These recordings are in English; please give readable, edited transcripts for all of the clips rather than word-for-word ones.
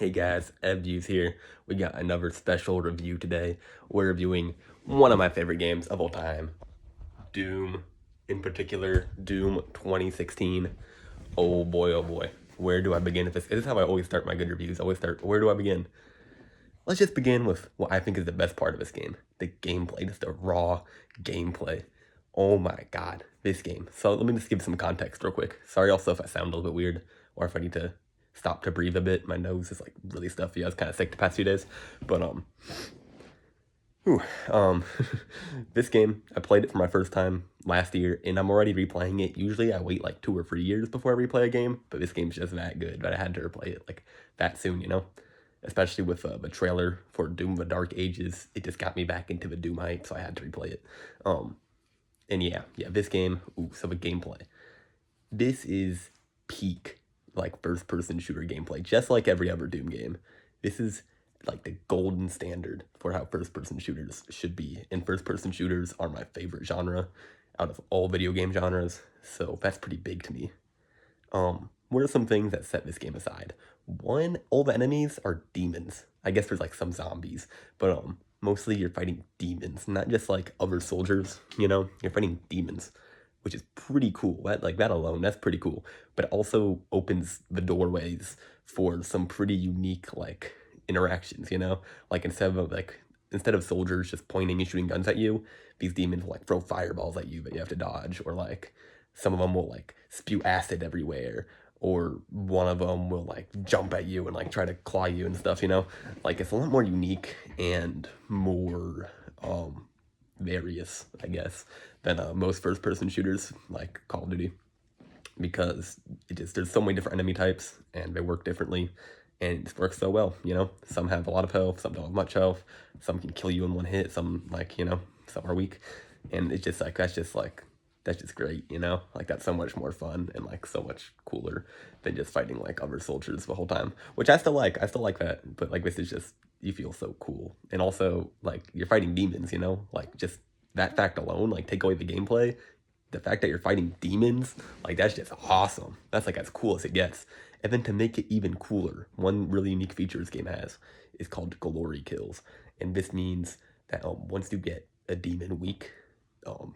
Hey guys, EvViews here. We got another special review today. We're reviewing one of my favorite games of all time, Doom, in particular, Doom 2016. Oh boy, where do I begin with this? This is how I always start my good reviews. I always start, where do I begin? Let's just begin with what I think is the best part of this game, the gameplay, just the raw gameplay. Oh my god, this game. So let me just give some context real quick. Sorry also if I sound a little bit weird, or if I need to stop to breathe a bit. My nose is like really stuffy. I was kind of sick the past few days. But whew, um this game, I played it for my first time last year, and I'm already replaying it. Usually I wait like 2 or 3 years before I replay a game, but this game's just that good that I had to replay it like that soon, you know? Especially with the trailer for Doom the Dark Ages, it just got me back into the Doom hype, so I had to replay it. And yeah, this game, so the gameplay. This is peak, like, first-person shooter gameplay, just like every other Doom game. This is, like, the golden standard for how first-person shooters should be, and first-person shooters are my favorite genre out of all video game genres, so that's pretty big to me. What are some things that set this game aside? One, all the enemies are demons. I guess there's like some zombies, but mostly you're fighting demons, not just like other soldiers, you know? You're fighting demons, which is pretty cool. That alone, that's pretty cool. But it also opens the doorways for some pretty unique like interactions, you know? Like instead of soldiers just pointing and shooting guns at you, these demons will like throw fireballs at you that you have to dodge, or like some of them will like spew acid everywhere, or one of them will like jump at you and like try to claw you and stuff, you know? Like it's a lot more unique and more various, I guess, than most first person shooters like Call of Duty, because there's so many different enemy types and they work differently, and it works so well, you know? Some have a lot of health, some don't have much health, some can kill you in one hit, some like, you know, some are weak. And it's just like that's just great, you know? Like that's so much more fun and like so much cooler than just fighting like other soldiers the whole time. Which I still like. I still like that. But like this is just, you feel so cool. And also like you're fighting demons, you know? Like just that fact alone, like take away the gameplay, the fact that you're fighting demons, like that's just awesome. That's like as cool as it gets. And then to make it even cooler, one really unique feature this game has is called glory kills. And this means that once you get a demon weak,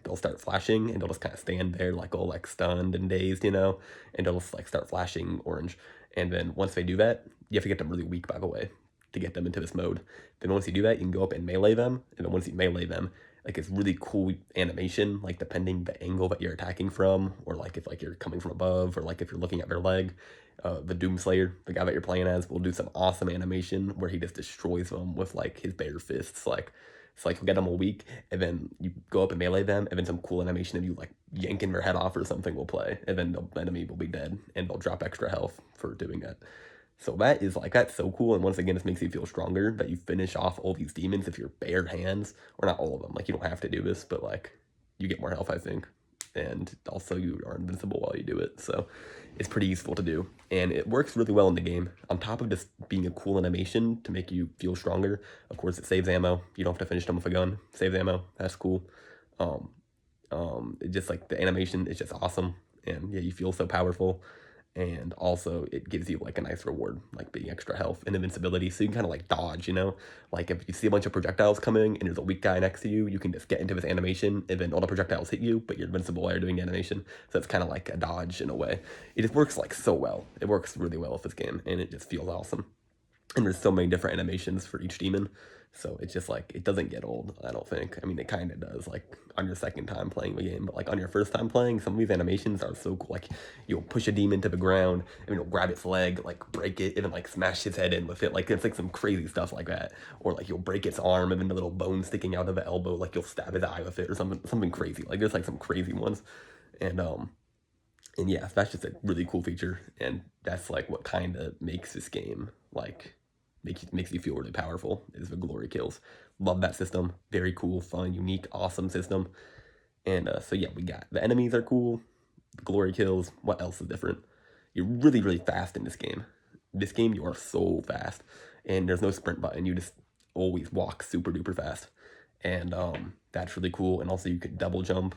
they'll start flashing and they'll just kind of stand there like all like stunned and dazed, you know, and they'll just like start flashing orange. And then once they do that, you have to get them really weak, by the way, to get them into this mode. Then once you do that, you can go up and melee them, and then once you melee them, like it's really cool animation, like depending the angle that you're attacking from, or like if like you're coming from above, or like if you're looking at their leg. The Doomslayer, the guy that you're playing as, will do some awesome animation where he just destroys them with like his bare fists. Like it's like you'll get them all weak, and then you go up and melee them, and then some cool animation of you like yanking their head off or something will play, and then the enemy will be dead, and they'll drop extra health for doing that. So that is like, that's so cool, and once again, this makes you feel stronger that you finish off all these demons with your bare hands, or not all of them, like you don't have to do this, but like you get more health, I think, and also you are invincible while you do it, so it's pretty useful to do, and it works really well in the game. On top of just being a cool animation to make you feel stronger, of course it saves ammo. You don't have to finish them with a gun. Saves ammo, that's cool. It just like the animation is just awesome, and yeah, you feel so powerful. And also it gives you like a nice reward, like being extra health and invincibility, so you can kind of like dodge, you know? Like if you see a bunch of projectiles coming and there's a weak guy next to you, you can just get into this animation, and then all the projectiles hit you, but you're invincible while you're doing the animation. So it's kind of like a dodge in a way. It just works like so well. It works really well with this game, and it just feels awesome. And there's so many different animations for each demon, so it's just like, it doesn't get old, I don't think. I mean, it kind of does, like, on your second time playing the game, but, like, on your first time playing, some of these animations are so cool. Like, you'll push a demon to the ground, and you'll grab its leg, like, break it, and then, like, smash its head in with it. Like, it's, like, some crazy stuff like that. Or, like, you'll break its arm, and then the little bone sticking out of the elbow, like, you'll stab its eye with it, or something crazy. Like, there's, like, some crazy ones. And yeah, that's just a really cool feature, and that's, like, what kind of makes this game, like, makes you feel really powerful, is the glory kills. Love that system. Very cool, fun, unique, awesome system. And so yeah, we got the enemies are cool, the glory kills. What else is different? You're really, really fast in this game. This game, you are so fast, and there's no sprint button. You just always walk super duper fast, and that's really cool. And also, you can double jump.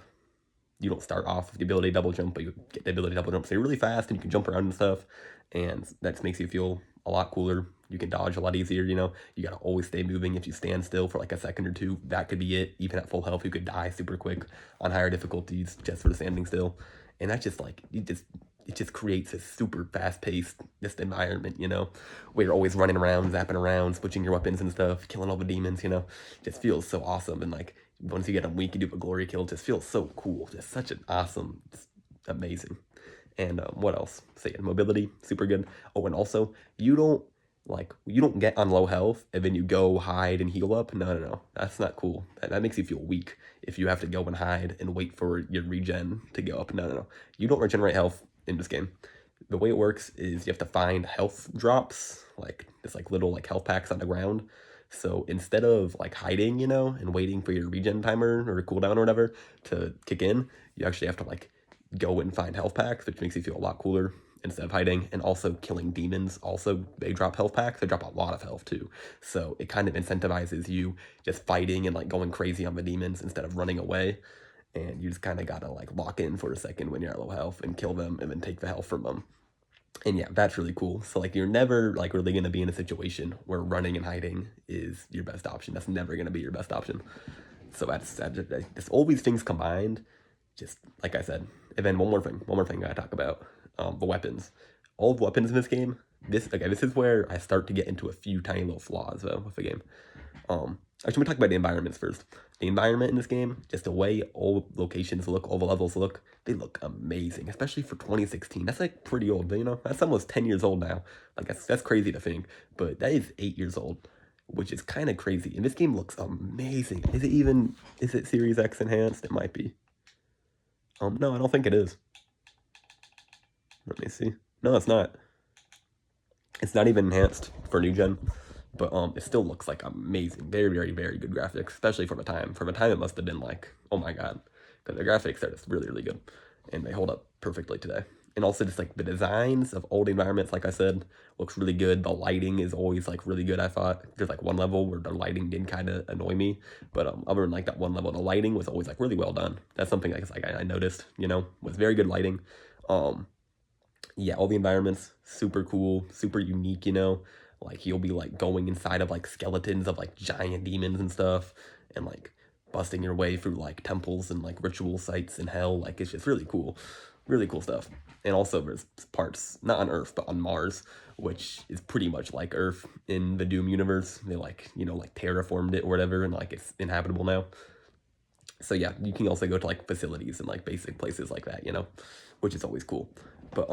You don't start off with the ability to double jump, but you get the ability to double jump. So you're really fast, and you can jump around and stuff, and that just makes you feel a lot cooler. You can dodge a lot easier, you know. You gotta always stay moving. If you stand still for like a second or two, that could be it. Even at full health, you could die super quick on higher difficulties just for standing still. And that's just like, it just creates a super fast-paced just environment, you know, where you're always running around, zapping around, switching your weapons and stuff, killing all the demons, you know. Just feels so awesome. And like once you get them weak, you do a glory kill. It just feels so cool. Just such an awesome, just amazing. And what else? So yeah, mobility, super good. Oh, and also you don't get on low health and then you go hide and heal up. No. That's not cool. That makes you feel weak if you have to go and hide and wait for your regen to go up. No. You don't regenerate health in this game. The way it works is you have to find health drops, like just like little like health packs on the ground. So instead of like hiding, you know, and waiting for your regen timer or cooldown or whatever to kick in, you actually have to like go and find health packs, which makes you feel a lot cooler instead of hiding. And also killing demons, also they drop health packs. They drop a lot of health too. So it kind of incentivizes you just fighting and like going crazy on the demons instead of running away. And you just kind of gotta like lock in for a second when you're at low health and kill them and then take the health from them. And yeah, that's really cool. So like you're never like really gonna be in a situation where running and hiding is your best option. That's never gonna be your best option. So that's just all these things combined, just like I said. And then one more thing I gotta talk about, the weapons. All the weapons in this game. This is where I start to get into a few tiny little flaws though with the game. Actually, we talk about the environments first. The environment in this game, just the way all locations look, all the levels look, they look amazing, especially for 2016. That's like pretty old, you know? That's almost 10 years old now. Like that's crazy to think, but that is 8 years old, which is kind of crazy. And this game looks amazing. Is it Series X enhanced? It might be. No, I don't think it is. Let me see. No, it's not. It's not even enhanced for new gen. But it still looks like amazing. Very, very, very good graphics, especially for the time. For the time, it must have been like, oh my god. Because the graphics are just really, really good. And they hold up perfectly today. And also just like the designs of old environments, like I said, looks really good. The lighting is always like really good, I thought. There's like one level where the lighting did kind of annoy me. But other than like that one level, the lighting was always like really well done. That's something I noticed, you know, was very good lighting. Yeah, all the environments, super cool, super unique, you know. Like you'll be like going inside of like skeletons of like giant demons and stuff, and like busting your way through like temples and like ritual sites in hell. Like it's just really cool stuff. And also there's parts not on Earth but on Mars, which is pretty much like Earth in the Doom universe. They like, you know, like terraformed it or whatever, and like it's inhabitable now. So yeah, you can also go to like facilities and like basic places like that, you know, which is always cool. But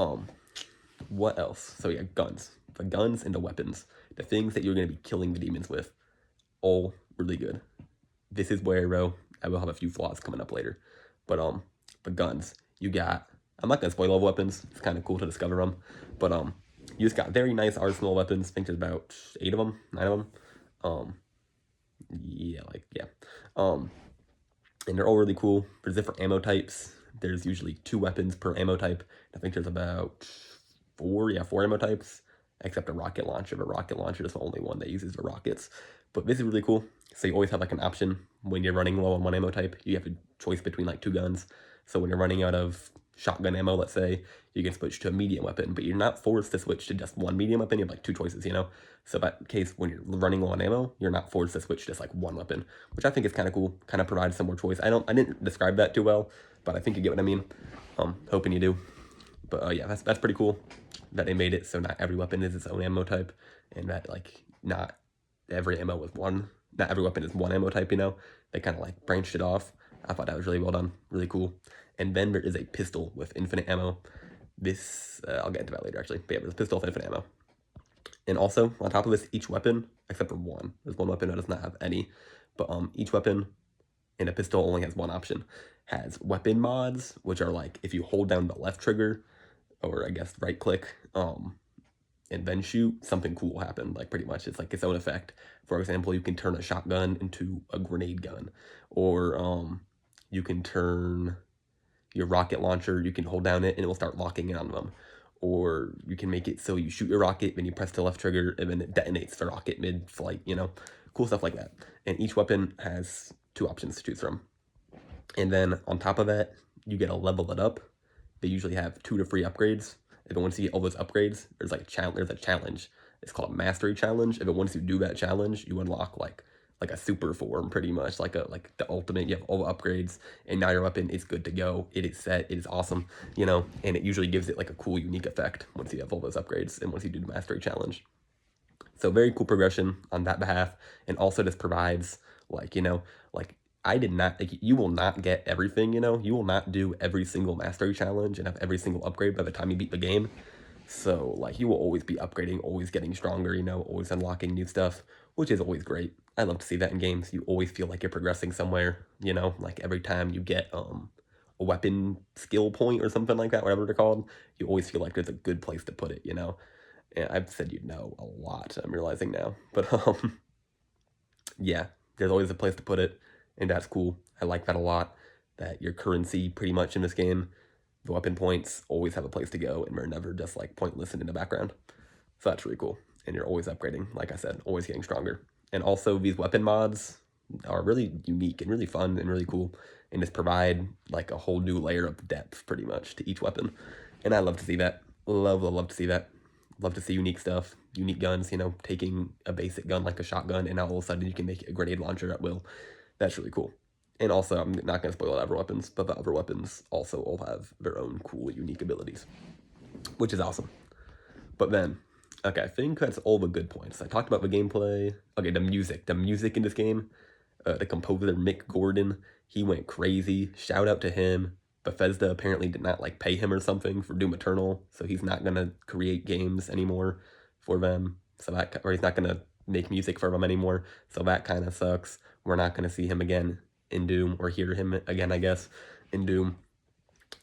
what else? So yeah, guns. The guns and the weapons. The things that you're going to be killing the demons with. All really good. This is where, I will have a few flaws coming up later. But the guns. You got, I'm not going to spoil all the weapons. It's kind of cool to discover them. But you just got very nice arsenal weapons. I think there's about 8 of them, 9 of them. Yeah. And they're all really cool. There's different ammo types. There's usually 2 weapons per ammo type. I think there's about 4 ammo types, except a rocket launcher. The rocket launcher is the only one that uses the rockets. But this is really cool. So you always have like an option when you're running low on one ammo type. You have a choice between like 2 guns. So when you're running out of shotgun ammo, let's say, you can switch to a medium weapon, but you're not forced to switch to just one medium weapon. You have like 2 choices, you know? So that case, when you're running low on ammo, you're not forced to switch to just like one weapon, which I think is kind of cool, kind of provides some more choice. I didn't describe that too well, but I think you get what I mean. Hoping you do. But yeah, that's pretty cool that they made it so not every weapon is its own ammo type, and that like not every weapon is one ammo type, you know? They kind of like branched it off. I thought that was really well done, really cool. And then there is a pistol with infinite ammo. This, I'll get into that later actually, but yeah, there's a pistol with infinite ammo. And also, on top of this, each weapon, except for one, there's one weapon that does not have any, but each weapon in a pistol only has one option, has weapon mods, which are like, if you hold down the left trigger, or I guess right click, and then shoot, something cool will happen, like pretty much. It's like its own effect. For example, you can turn a shotgun into a grenade gun, or you can turn your rocket launcher, you can hold down it and it will start locking in on them. Or you can make it so you shoot your rocket, then you press the left trigger, and then it detonates the rocket mid-flight, you know? Cool stuff like that. And each weapon has 2 options to choose from. And then on top of that, you get to level it up. They usually have 2 to 3 upgrades. And then once you get all those upgrades, there's a challenge It's called a mastery challenge. If it once you do that challenge, you unlock like a super form, pretty much like the ultimate. You have all the upgrades, and now your weapon is good to go. It is set. It is awesome, you know. And it usually gives it like a cool, unique effect once you have all those upgrades and once you do the mastery challenge. So very cool progression on that behalf, and also just provides like, you know, like I did not like, you will not get everything, you know. You will not do every single mastery challenge and have every single upgrade by the time you beat the game. So like you will always be upgrading, always getting stronger, you know, always unlocking new stuff, which is always great. I love to see that in games. You always feel like you're progressing somewhere, you know, like every time you get a weapon skill point or something like that, whatever they're called, you always feel like there's a good place to put it, you know. And I've said you know a lot, I'm realizing now. But yeah, there's always a place to put it, and that's cool. I like that a lot. That your currency pretty much in this game, the weapon points always have a place to go, and we're never just like pointless and in the background. So that's really cool. And you're always upgrading, like I said, always getting stronger. And also these weapon mods are really unique and really fun and really cool, and just provide like a whole new layer of depth pretty much to each weapon. And I love to see that. Love to see that. Love to see unique stuff, unique guns, you know, taking a basic gun like a shotgun, and now all of a sudden you can make a grenade launcher at will. That's really cool. And also, I'm not going to spoil the other weapons, but the other weapons also all have their own cool, unique abilities, which is awesome. But then, okay, I think that's all the good points. I talked about the gameplay. Okay, the music. The music in this game, the composer Mick Gordon, he went crazy. Shout out to him. Bethesda apparently did not like pay him or something for Doom Eternal, so he's not gonna create games anymore for them. So that, or he's not gonna make music for them anymore. So that kind of sucks. We're not gonna see him again in Doom, or hear him again, I guess, in Doom.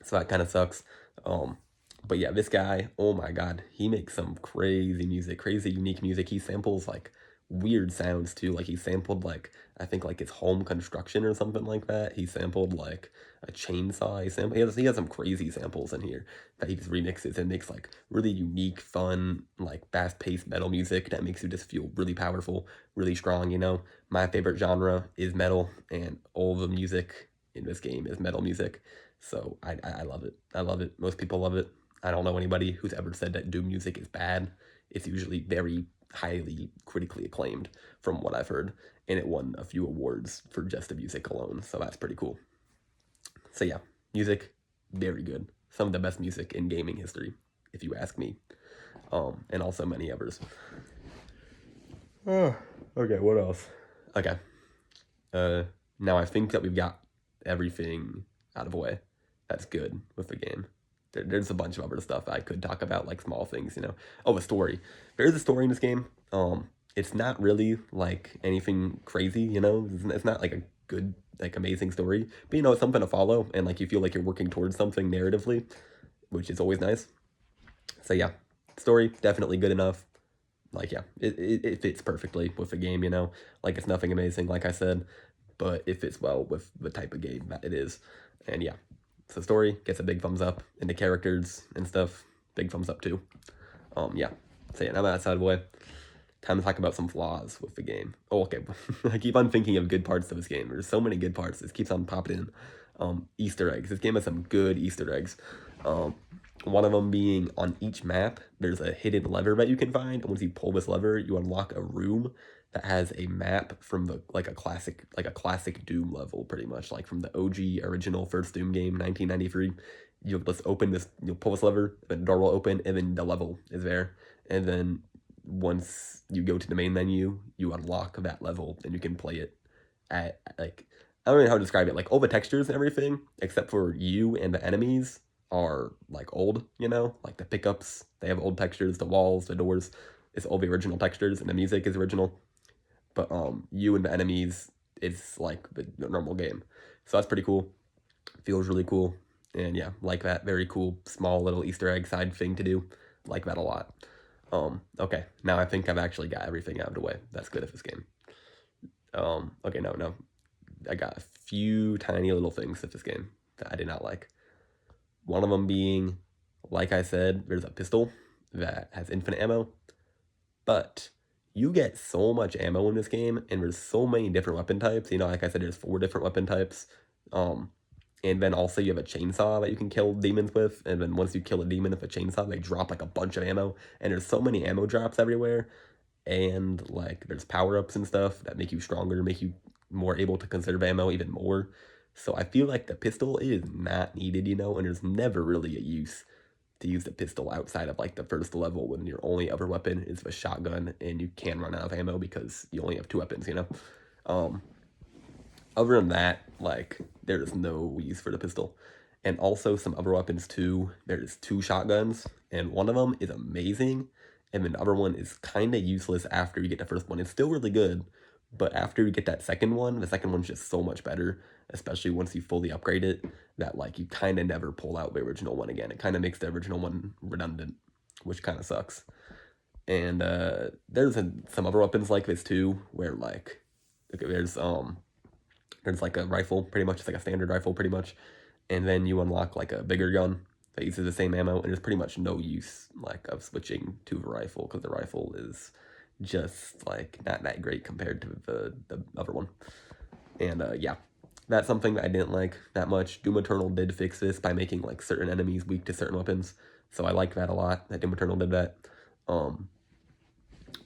So that kind of sucks. But yeah, this guy, oh my god, he makes some crazy music, crazy unique music. He samples like weird sounds too. Like he sampled like, I think like his home construction or something like that. He sampled like a chainsaw. He has some crazy samples in here that he just remixes and makes like really unique, fun, like fast-paced metal music that makes you just feel really powerful, really strong, you know. My favorite genre is metal, and all the music in this game is metal music. So I love it. I love it. Most people love it. I don't know anybody who's ever said that Doom music is bad. It's usually very highly critically acclaimed from what I've heard, and it won a few awards for just the music alone, so that's pretty cool. So yeah, music, very good. Some of the best music in gaming history, if you ask me. And also many others. Oh, okay, what else? Okay. Now I think that we've got everything out of the way. That's good with the game. There's a bunch of other stuff I could talk about, like small things, you know. Oh, the story. There's a story in this game. It's not really like anything crazy, you know. It's not like a good, like amazing story, but you know, it's something to follow, and like you feel like you're working towards something narratively, which is always nice. So yeah, story definitely good enough. Like yeah, it fits perfectly with the game, you know. Like it's nothing amazing, like I said, but it fits well with the type of game that it is, and yeah. So story gets a big thumbs up, and the characters and stuff, big thumbs up too. Yeah. So yeah, now that's out of the way. Time to talk about some flaws with the game. Oh, okay. I keep on thinking of good parts of this game. There's so many good parts. This keeps on popping in. Easter eggs. This game has some good Easter eggs. One of them being on each map, there's a hidden lever that you can find, and once you pull this lever, you unlock a room that has a map from the like a classic Doom level, pretty much like from the OG original first Doom game, 1993. You'll just open this, you'll pull this lever, the door will open, and then the level is there. And then once you go to the main menu, you unlock that level, and you can play it at like, I don't know how to describe it. Like all the textures and everything, except for you and the enemies, are like old, you know, like the pickups, they have old textures, the walls, the doors, it's all the original textures, and the music is original. But you and the enemies, it's like the normal game. So that's pretty cool. Feels really cool. And yeah, like that. Very cool, small little Easter egg side thing to do. Like that a lot. Okay, now I think I've actually got everything out of the way. That's good of this game. Okay, no. I got a few tiny little things of this game that I did not like. One of them being, like I said, there's a pistol that has infinite ammo, but you get so much ammo in this game, and there's so many different weapon types. You know, like I said, there's 4 different weapon types. And then also you have a chainsaw that you can kill demons with. And then once you kill a demon with a chainsaw, they drop like a bunch of ammo. And there's so many ammo drops everywhere. And like there's power-ups and stuff that make you stronger, make you more able to conserve ammo even more. So I feel like the pistol is not needed, you know, and there's never really a use to use the pistol outside of like the first level when your only other weapon is a shotgun and you can run out of ammo because you only have 2 weapons, you know. Um, Other than that, like there's no use for the pistol. And also some other weapons too. There's 2 shotguns, and one of them is amazing, and then the other one is kind of useless after you get the first one. It's still really good, but after you get that second one, the second one's just so much better, especially once you fully upgrade it, that like you kind of never pull out the original one again. It kind of makes the original one redundant, which kind of sucks. And there's some other weapons like this too, where like okay, there's like a rifle, pretty much. It's like a standard rifle, pretty much. And then you unlock like a bigger gun that uses the same ammo, and there's pretty much no use like of switching to the rifle because the rifle is just like not that great compared to the other one. And yeah, that's something that I didn't like that much. Doom Eternal did fix this by making like certain enemies weak to certain weapons, so I like that a lot. That Doom Eternal did that.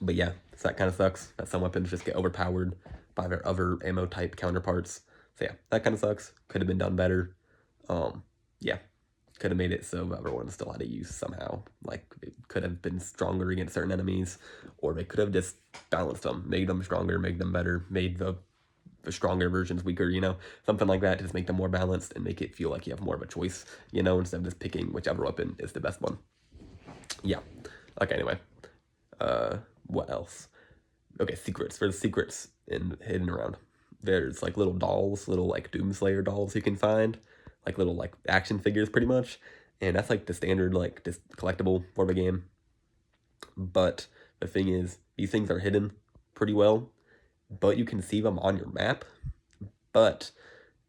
But yeah, so that kind of sucks that some weapons just get overpowered by their other ammo type counterparts. So yeah, that kind of sucks. Could have been done better. Yeah, could have made it so the other one still had a use somehow. Like it could have been stronger against certain enemies, or they could have just balanced them, made them stronger, made them better, made the stronger versions weaker, you know, something like that to just make them more balanced and make it feel like you have more of a choice, you know, instead of just picking whichever weapon is the best one. Yeah. Okay, anyway. What else? Okay, secrets. There's secrets hidden around. There's like little dolls, little like Doomslayer dolls you can find, like little like action figures pretty much, and that's like the standard like just collectible for the game. But the thing is, these things are hidden pretty well, but you can see them on your map. But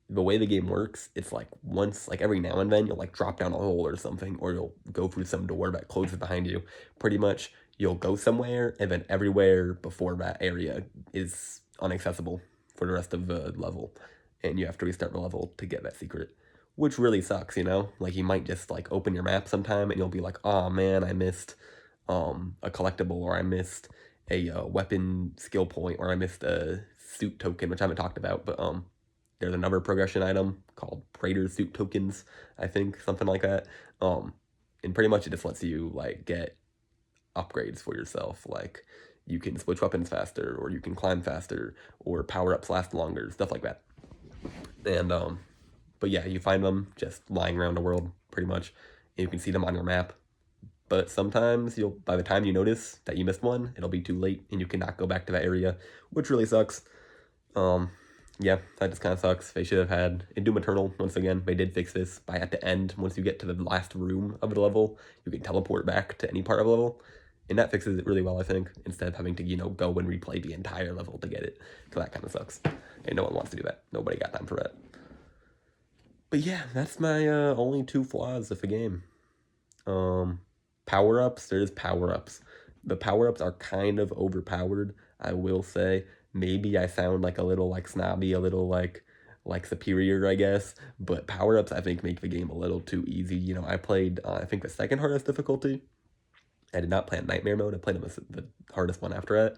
the way the game works, it's like once, like every now and then, you'll like drop down a hole or something, or you'll go through some door that closes behind you. Pretty much, you'll go somewhere, and then everywhere before that area is inaccessible for the rest of the level, and you have to restart the level to get that secret, which really sucks, you know? Like, you might just, like, open your map sometime, and you'll be like, oh man, I missed, a collectible, or I missed a weapon skill point, or I missed a suit token, which I haven't talked about, but, there's another progression item called Praetor Suit Tokens, I think, something like that. And pretty much it just lets you, like, get upgrades for yourself, like you can switch weapons faster, or you can climb faster, or power-ups last longer, stuff like that. And but yeah, you find them just lying around the world pretty much, and you can see them on your map. But sometimes by the time you notice that you missed one, it'll be too late and you cannot go back to that area, which really sucks. Yeah, that just kind of sucks. They should have had, in Doom Eternal, once again, they did fix this by at the end, once you get to the last room of the level, you can teleport back to any part of the level. And that fixes it really well, I think, instead of having to, you know, go and replay the entire level to get it. So that kind of sucks. And no one wants to do that. Nobody got time for that. But yeah, that's my only 2 flaws of the game. Power-ups, there's power-ups. The power-ups are kind of overpowered, I will say. Maybe I sound like a little like snobby, a little like superior, I guess. But power-ups, I think, make the game a little too easy. You know, I played, I think, the second hardest difficulty. I did not play on Nightmare mode. I played the hardest one after that.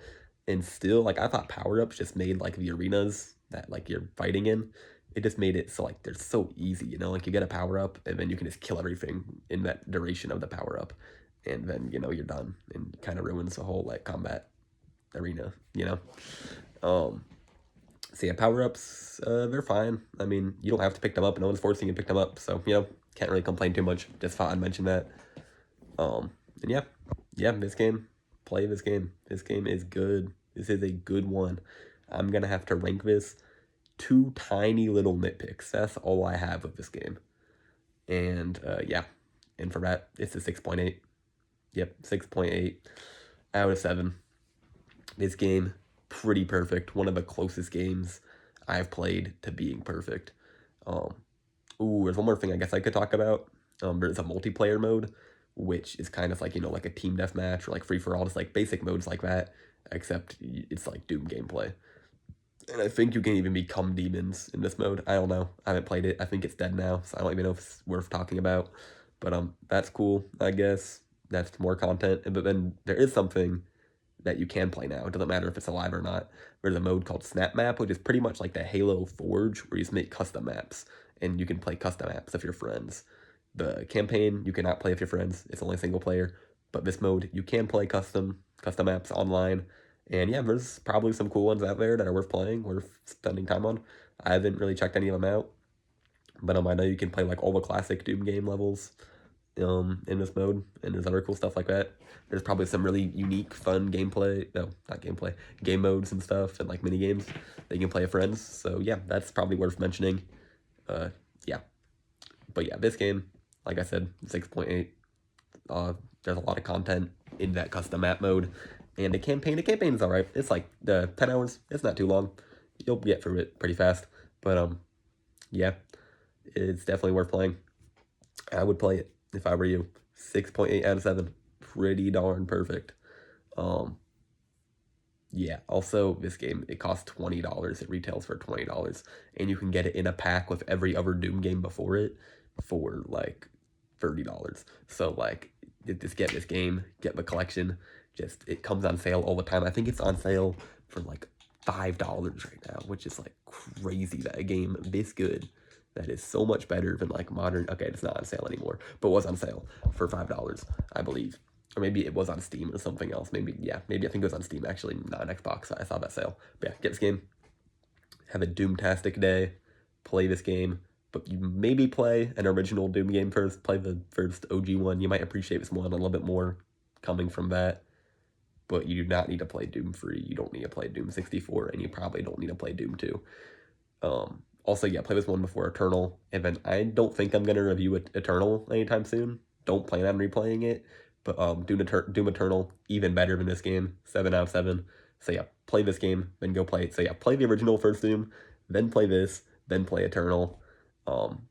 And still, like, I thought power-ups just made, like, the arenas that, like, you're fighting in. It just made it so, like, they're so easy, you know? Like, you get a power-up, and then you can just kill everything in that duration of the power-up. And then, you know, you're done. And kind of ruins the whole, like, combat arena, you know? So, yeah, power-ups, they're fine. I mean, you don't have to pick them up. No one's forcing you to pick them up. So, you know, can't really complain too much. Just thought I'd mention that. And yeah, play this game. This game is good. This is a good one. I'm gonna have to rank this 2 tiny little nitpicks. That's all I have of this game. And yeah, and for that, it's a 6.8. Yep, 6.8 out of 7. This game, pretty perfect. One of the closest games I've played to being perfect. There's one more thing I guess I could talk about. There's a multiplayer mode, which is kind of like, you know, like a team deathmatch or like free-for-all, just like basic modes like that, except it's like Doom gameplay. And I think you can even become demons in this mode. I don't know. I haven't played it. I think it's dead now, so I don't even know if it's worth talking about. But that's cool, I guess. That's more content. But then there is something that you can play now. It doesn't matter if it's alive or not. There's a mode called Snap Map, which is pretty much like the Halo Forge, where you just make custom maps, and you can play custom maps with your friends. The campaign you cannot play with your friends; it's only single player. But this mode you can play custom maps online, and yeah, there's probably some cool ones out there that are worth playing, worth spending time on. I haven't really checked any of them out, but I know you can play like all the classic Doom game levels in this mode, and there's other cool stuff like that. There's probably some really unique, fun gameplay, no, not gameplay, game modes and stuff, and like mini games that you can play with friends. So yeah, that's probably worth mentioning. Yeah, but yeah, this game, like I said, 6.8. There's a lot of content in that custom map mode, and the campaign is all right. It's like 10 hours. It's not too long. You'll get through it pretty fast. But yeah, it's definitely worth playing. I would play it if I were you. 6.8 out of 7. Pretty darn perfect. Yeah, also this game, it costs $20. It retails for $20, and you can get it in a pack with every other Doom game before it for like $30. So like, just get this game, get the collection. Just, it comes on sale all the time. I think it's on sale for like $5 right now, which is like crazy that a game this good that is so much better than like modern. Okay, it's not on sale anymore, but was on sale for $5, I believe. Or maybe it was on Steam or something else. Maybe, yeah, maybe I think it was on Steam actually, not on Xbox. I saw that sale. But yeah, get this game. Have a Doomtastic day. Play this game. But you maybe play an original Doom game first. Play the first OG one. You might appreciate this one a little bit more coming from that. But you do not need to play Doom 3. You don't need to play Doom 64. And you probably don't need to play Doom 2. Also, yeah, play this one before Eternal. And then I don't think I'm going to review Eternal anytime soon. Don't plan on replaying it. But Doom Eternal, even better than this game. 7 out of 7. So yeah, play this game, then go play it. So yeah, play the original first Doom, then play this, then play Eternal.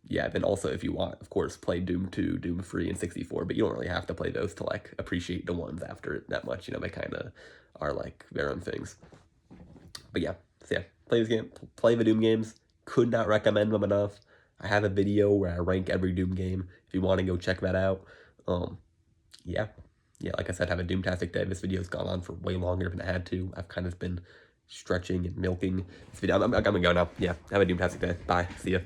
Yeah, then also if you want, of course, play Doom 2, Doom 3, and 64, but you don't really have to play those to like appreciate the ones after it that much. You know, they kind of are like their own things. But yeah, so yeah, play this game, play the Doom games. Could not recommend them enough. I have a video where I rank every Doom game. If you want to go check that out. Yeah, like I said, have a Doomtastic day. This video's gone on for way longer than it had to. I've kind of been stretching and milking this video. I'm gonna go now. Yeah, have a Doomtastic day. Bye. See ya.